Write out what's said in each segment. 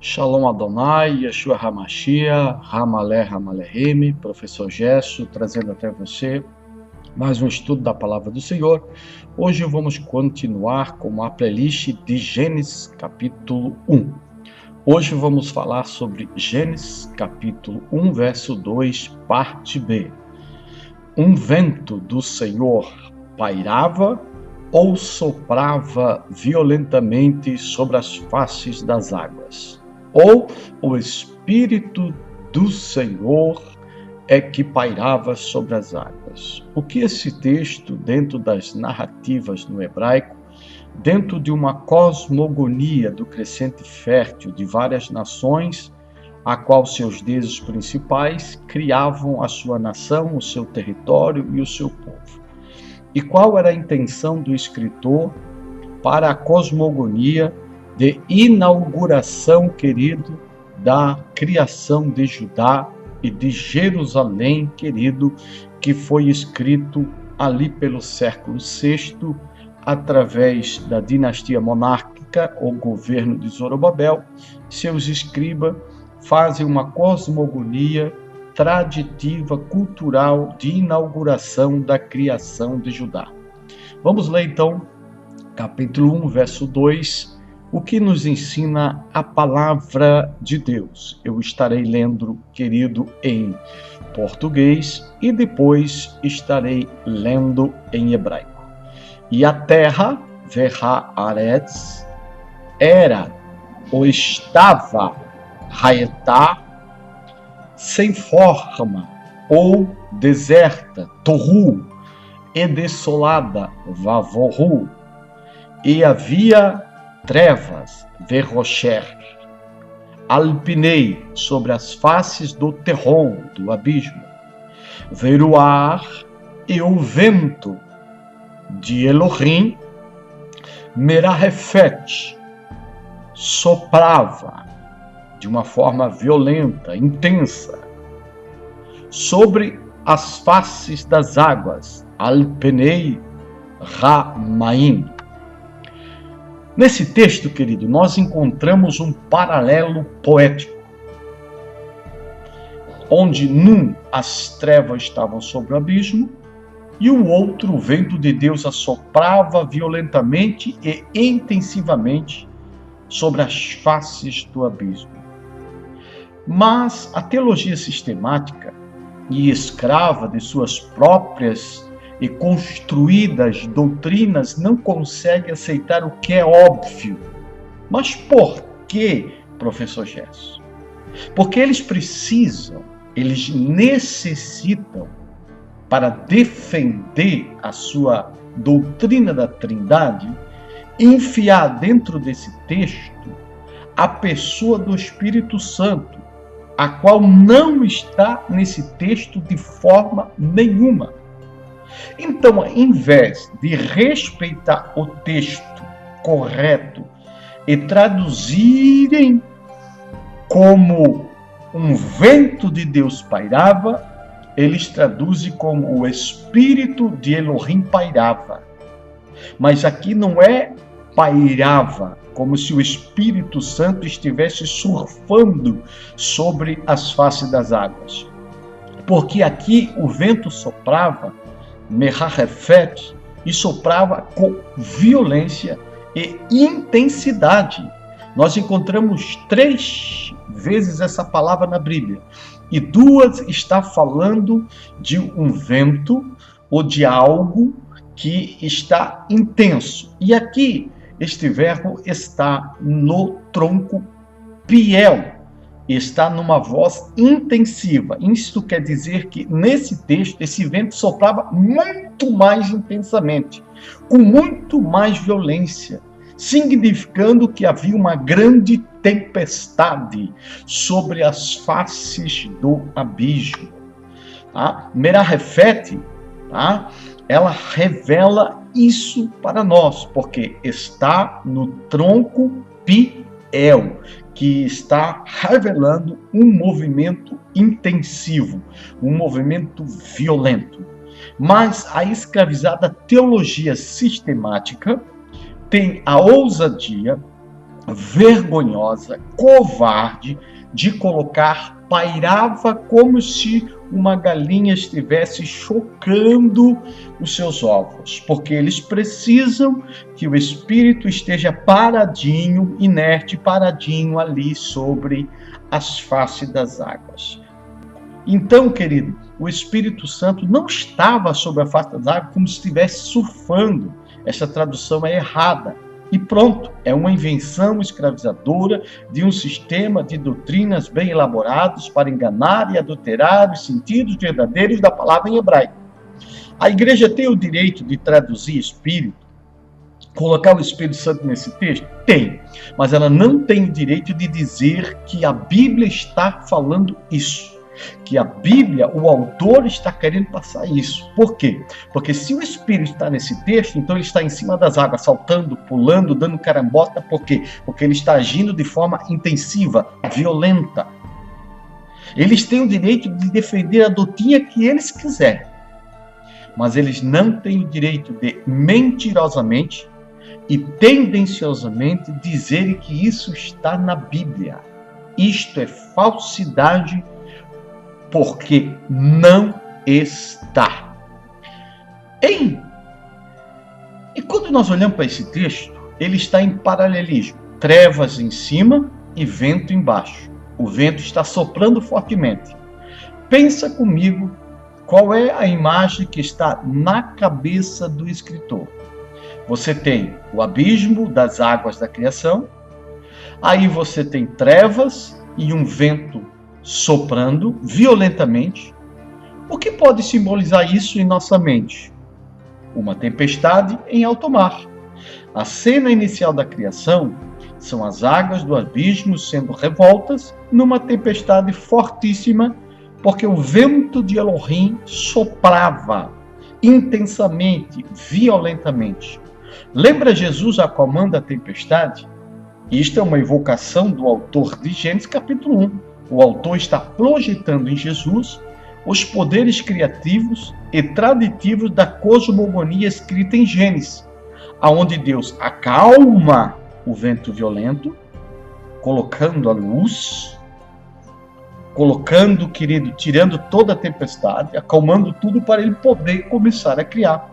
Shalom Adonai, Yeshua HaMashiach, Hamalé Hamalehim, professor Gesso, trazendo até você mais um estudo da Palavra do Senhor. Hoje vamos continuar com a playlist de Gênesis capítulo 1. Hoje vamos falar sobre Gênesis capítulo 1, verso 2, parte B. Um vento do Senhor pairava ou soprava violentamente sobre as faces das águas? Ou o Espírito do Senhor é que pairava sobre as águas? O que esse texto, dentro das narrativas no hebraico, dentro de uma cosmogonia do crescente fértil de várias nações, a qual seus deuses principais criavam a sua nação, o seu território e o seu povo? E qual era a intenção do escritor para a cosmogonia de inauguração, querido, da criação de Judá e de Jerusalém, querido, que foi escrito ali pelo século VI, através da dinastia monárquica, ou governo de Zorobabel. Seus escribas fazem uma cosmogonia traditiva, cultural, de inauguração da criação de Judá. Vamos ler então, capítulo 1, verso 2, o que nos ensina a palavra de Deus. Eu estarei lendo, querido, em português e depois estarei lendo em hebraico. E a terra, Verha Aretz, era ou estava, Haetá, sem forma ou deserta, Tohu, e desolada, Vavorhu, e havia trevas, Verrocher, alpinei sobre as faces do terron, do abismo, Veruar, e o vento de Elohim, Merahefet, soprava de uma forma violenta, intensa, sobre as faces das águas, alpinei Ramaim. Nesse texto, querido, nós encontramos um paralelo poético, onde num as trevas estavam sobre o abismo e o outro, o vento de Deus, assoprava violentamente e intensivamente sobre as faces do abismo. Mas a teologia sistemática e escrava de suas próprias e construídas doutrinas não consegue aceitar o que é óbvio. Mas por que, professor Gesso? Porque eles necessitam, para defender a sua doutrina da Trindade, enfiar dentro desse texto a pessoa do Espírito Santo, a qual não está nesse texto de forma nenhuma. Então, em vez de respeitar o texto correto e traduzirem como um vento de Deus pairava, eles traduzem como o Espírito de Elohim pairava. Mas aqui não é pairava, como se o Espírito Santo estivesse surfando sobre as faces das águas. Porque aqui o vento soprava, Merahefet, e soprava com violência e intensidade. Nós encontramos 3 vezes essa palavra na Bíblia, e 2 está falando de um vento ou de algo que está intenso. E aqui este verbo está no tronco piel, está numa voz intensiva. Isto quer dizer que nesse texto esse vento soprava muito mais intensamente, com muito mais violência, significando que havia uma grande tempestade sobre as faces do abismo. Merahefet, ela revela isso para nós, porque está no tronco piel, que está revelando um movimento intensivo, um movimento violento. Mas a escravizada teologia sistemática tem a ousadia vergonhosa, covarde, de colocar, pairava como se uma galinha estivesse chocando os seus ovos, porque eles precisam que o espírito esteja paradinho, inerte, paradinho ali sobre as faces das águas. Então, querido, o Espírito Santo não estava sobre a face das águas como se estivesse surfando. Essa tradução é errada. E pronto, é uma invenção escravizadora de um sistema de doutrinas bem elaborados para enganar e adulterar os sentidos verdadeiros da palavra em hebraico. A igreja tem o direito de traduzir Espírito, colocar o Espírito Santo nesse texto? Tem, mas ela não tem o direito de dizer que a Bíblia está falando isso. Que a Bíblia, o autor está querendo passar isso. Por quê? Porque se o Espírito está nesse texto, então ele está em cima das águas, saltando, pulando, dando carambota. Por quê? Porque ele está agindo de forma intensiva, violenta. Eles têm o direito de defender a doutrina que eles quiserem, mas eles não têm o direito de mentirosamente e tendenciosamente dizerem que isso está na Bíblia. Isto é falsidade, porque não está. E quando nós olhamos para esse texto, ele está em paralelismo. Trevas em cima e vento embaixo. O vento está soprando fortemente. Pensa comigo qual é a imagem que está na cabeça do escritor. Você tem o abismo das águas da criação, aí você tem trevas e um vento soprando violentamente. O que pode simbolizar isso em nossa mente? Uma tempestade em alto mar. A cena inicial da criação são as águas do abismo sendo revoltas numa tempestade fortíssima, porque o vento de Elohim soprava intensamente, violentamente. Lembra Jesus acalmando a tempestade? Isto é uma evocação do autor de Gênesis capítulo 1. O autor está projetando em Jesus os poderes criativos e traditivos da cosmogonia escrita em Gênesis, aonde Deus acalma o vento violento, colocando a luz, querido, tirando toda a tempestade, acalmando tudo para ele poder começar a criar.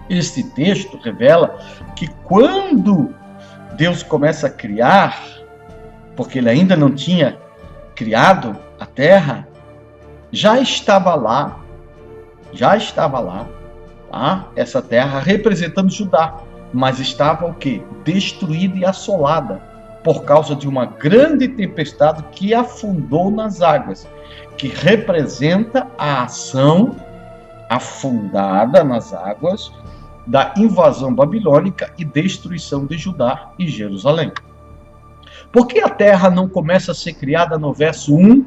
Este texto revela que quando Deus começa a criar, porque ele ainda não tinha criado a terra, já estava lá, tá? Essa terra representando Judá, mas estava o quê? Destruída e assolada por causa de uma grande tempestade que afundou nas águas, que representa a ação afundada nas águas da invasão babilônica e destruição de Judá e Jerusalém. Por que a terra não começa a ser criada no verso 1,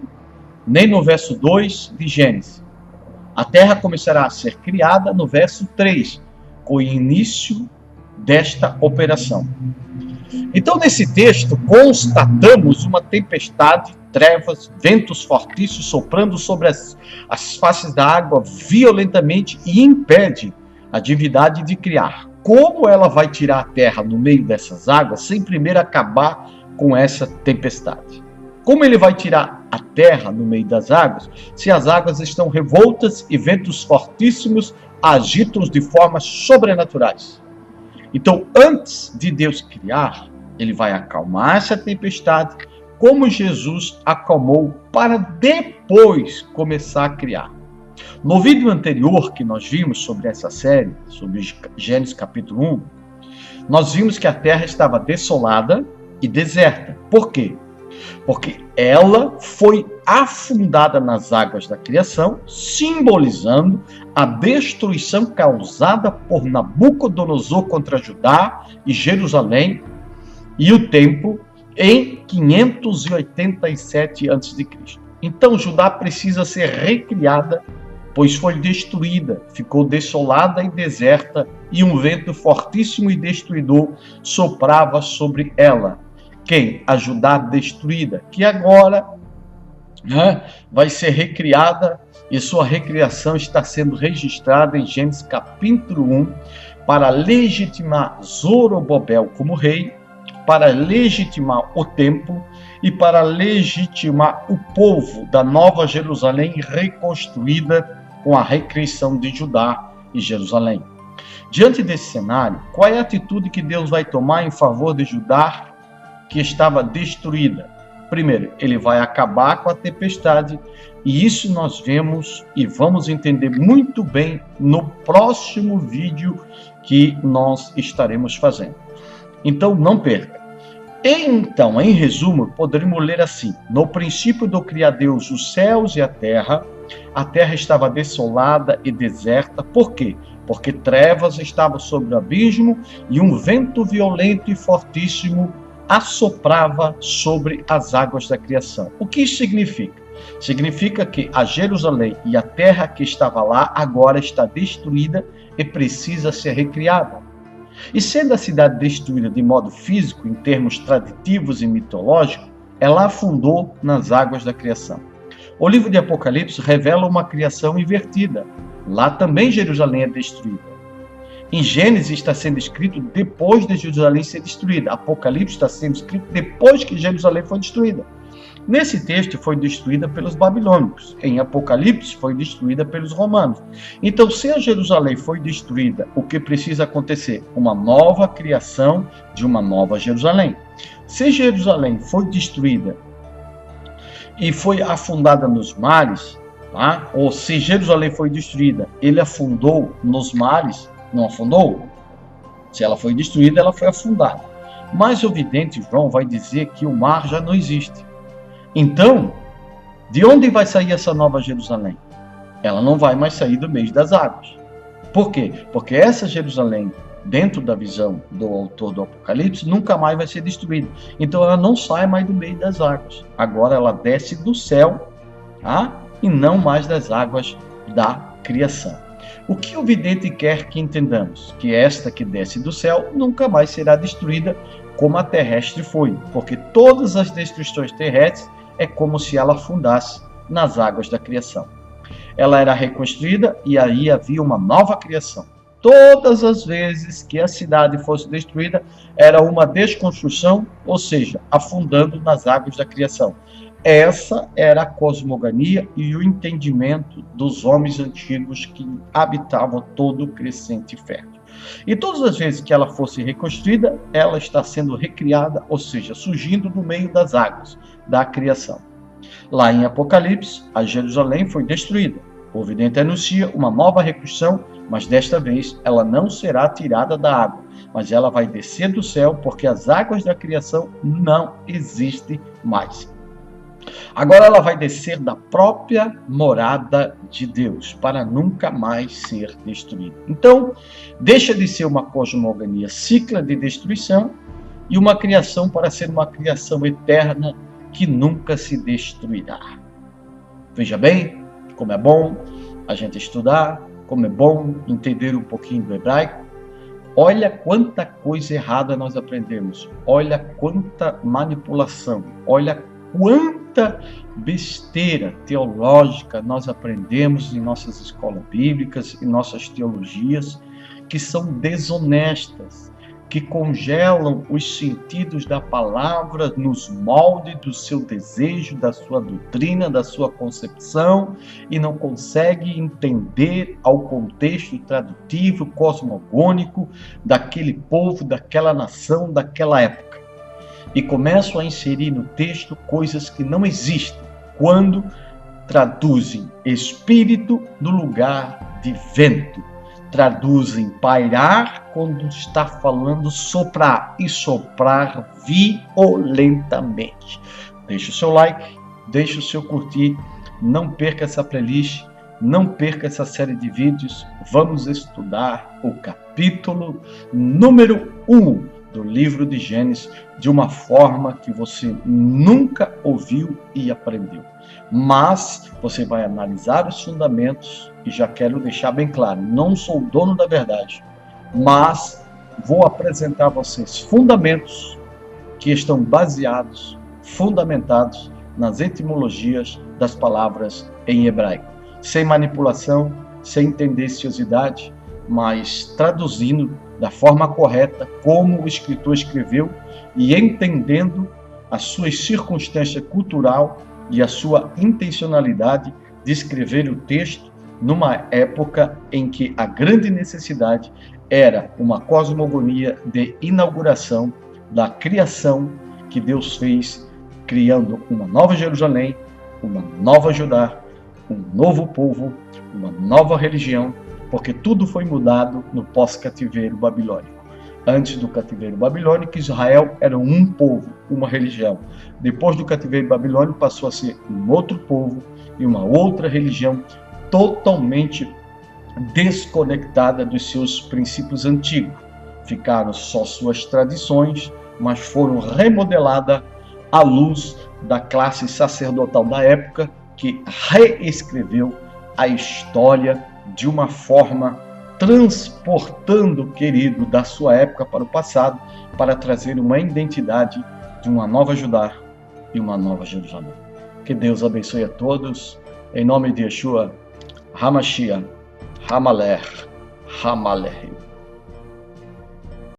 nem no verso 2 de Gênesis? A terra começará a ser criada no verso 3, com o início desta operação. Então, nesse texto, constatamos uma tempestade, trevas, ventos fortíssimos soprando sobre as faces da água violentamente e impede a divindade de criar. Como ela vai tirar a terra no meio dessas águas sem primeiro acabar com essa tempestade? Como ele vai tirar a terra no meio das águas se as águas estão revoltas e ventos fortíssimos agitam-os de formas sobrenaturais? Então, antes de Deus criar, ele vai acalmar essa tempestade, como Jesus acalmou para depois começar a criar. No vídeo anterior que nós vimos sobre essa série, sobre Gênesis capítulo 1, nós vimos que a terra estava desolada e deserta. Por quê? Porque ela foi afundada nas águas da criação, simbolizando a destruição causada por Nabucodonosor contra Judá e Jerusalém e o templo em 587 a.C. Então Judá precisa ser recriada, pois foi destruída, ficou desolada e deserta, e um vento fortíssimo e destruidor soprava sobre ela. Quem? A Judá destruída, que agora vai ser recriada, e sua recriação está sendo registrada em Gênesis capítulo 1, para legitimar Zorobabel como rei, para legitimar o templo e para legitimar o povo da Nova Jerusalém reconstruída com a recriação de Judá e Jerusalém. Diante desse cenário, qual é a atitude que Deus vai tomar em favor de Judá, que estava destruída? Primeiro, ele vai acabar com a tempestade, e isso nós vemos e vamos entender muito bem no próximo vídeo que nós estaremos fazendo. Então, não perca. Então, em resumo, poderíamos ler assim: no princípio do criar Deus os céus e a terra estava desolada e deserta. Por quê? Porque trevas estavam sobre o abismo e um vento violento e fortíssimo assoprava sobre as águas da criação. O que isso significa? Significa que a Jerusalém e a terra que estava lá agora está destruída e precisa ser recriada. E sendo a cidade destruída de modo físico, em termos traditivos e mitológicos, ela afundou nas águas da criação. O livro de Apocalipse revela uma criação invertida. Lá também Jerusalém é destruída. Em Gênesis está sendo escrito depois de Jerusalém ser destruída. Apocalipse está sendo escrito depois que Jerusalém foi destruída. Nesse texto foi destruída pelos babilônicos. Em Apocalipse foi destruída pelos romanos. Então, se a Jerusalém foi destruída, o que precisa acontecer? Uma nova criação de uma nova Jerusalém. Se Jerusalém foi destruída e foi afundada nos mares, tá? Ou se Jerusalém foi destruída, ele afundou nos mares, não afundou? Se ela foi destruída, ela foi afundada. Mas o vidente João vai dizer que o mar já não existe. Então, de onde vai sair essa nova Jerusalém? Ela não vai mais sair do meio das águas. Por quê? Porque essa Jerusalém, dentro da visão do autor do Apocalipse, nunca mais vai ser destruída. Então ela não sai mais do meio das águas. Agora ela desce do céu, tá? E não mais das águas da criação. O que o vidente quer que entendamos? Que esta que desce do céu nunca mais será destruída como a terrestre foi, porque todas as destruições terrestres é como se ela afundasse nas águas da criação. Ela era reconstruída e aí havia uma nova criação. Todas as vezes que a cidade fosse destruída, era uma desconstrução, ou seja, afundando nas águas da criação. Essa era a cosmogonia e o entendimento dos homens antigos que habitavam todo o crescente fértil. E todas as vezes que ela fosse reconstruída, ela está sendo recriada, ou seja, surgindo do meio das águas da criação. Lá em Apocalipse, a Jerusalém foi destruída. O vidente anuncia uma nova reconstrução, mas desta vez ela não será tirada da água, mas ela vai descer do céu, porque as águas da criação não existem mais. Agora ela vai descer da própria morada de Deus, para nunca mais ser destruída. Então, deixa de ser uma cosmogonia cicla de destruição e uma criação para ser uma criação eterna que nunca se destruirá. Veja bem como é bom a gente estudar, como é bom entender um pouquinho do hebraico. Olha quanta coisa errada nós aprendemos, olha quanta manipulação, olha quanta besteira teológica nós aprendemos em nossas escolas bíblicas, em nossas teologias, que são desonestas, que congelam os sentidos da palavra nos moldes do seu desejo, da sua doutrina, da sua concepção, e não consegue entender ao contexto tradutivo, cosmogônico daquele povo, daquela nação, daquela época. E começam a inserir no texto coisas que não existem, quando traduzem espírito no lugar de vento. Traduzem pairar quando está falando soprar, e soprar violentamente. Deixe o seu like, deixe o seu curtir, não perca essa playlist, não perca essa série de vídeos. Vamos estudar o capítulo número 1 do livro de Gênesis de uma forma que você nunca ouviu e aprendeu. Mas você vai analisar os fundamentos, e já quero deixar bem claro, não sou o dono da verdade, mas vou apresentar a vocês fundamentos que estão baseados, fundamentados nas etimologias das palavras em hebraico, sem manipulação, sem tendenciosidade, mas traduzindo da forma correta como o escritor escreveu e entendendo a sua circunstância cultural e a sua intencionalidade de escrever o texto numa época em que a grande necessidade era uma cosmogonia de inauguração da criação que Deus fez, criando uma nova Jerusalém, uma nova Judá, um novo povo, uma nova religião, porque tudo foi mudado no pós-cativeiro babilônico. Antes do cativeiro babilônico, Israel era um povo, uma religião. Depois do cativeiro babilônico, passou a ser um outro povo e uma outra religião totalmente desconectada dos seus princípios antigos. Ficaram só suas tradições, mas foram remodeladas à luz da classe sacerdotal da época, que reescreveu a história de uma forma transportando, querido, da sua época para o passado, para trazer uma identidade de uma nova Judá e uma nova Jerusalém. Que Deus abençoe a todos, em nome de Yeshua HaMashiach, HaMelech, HaMelech.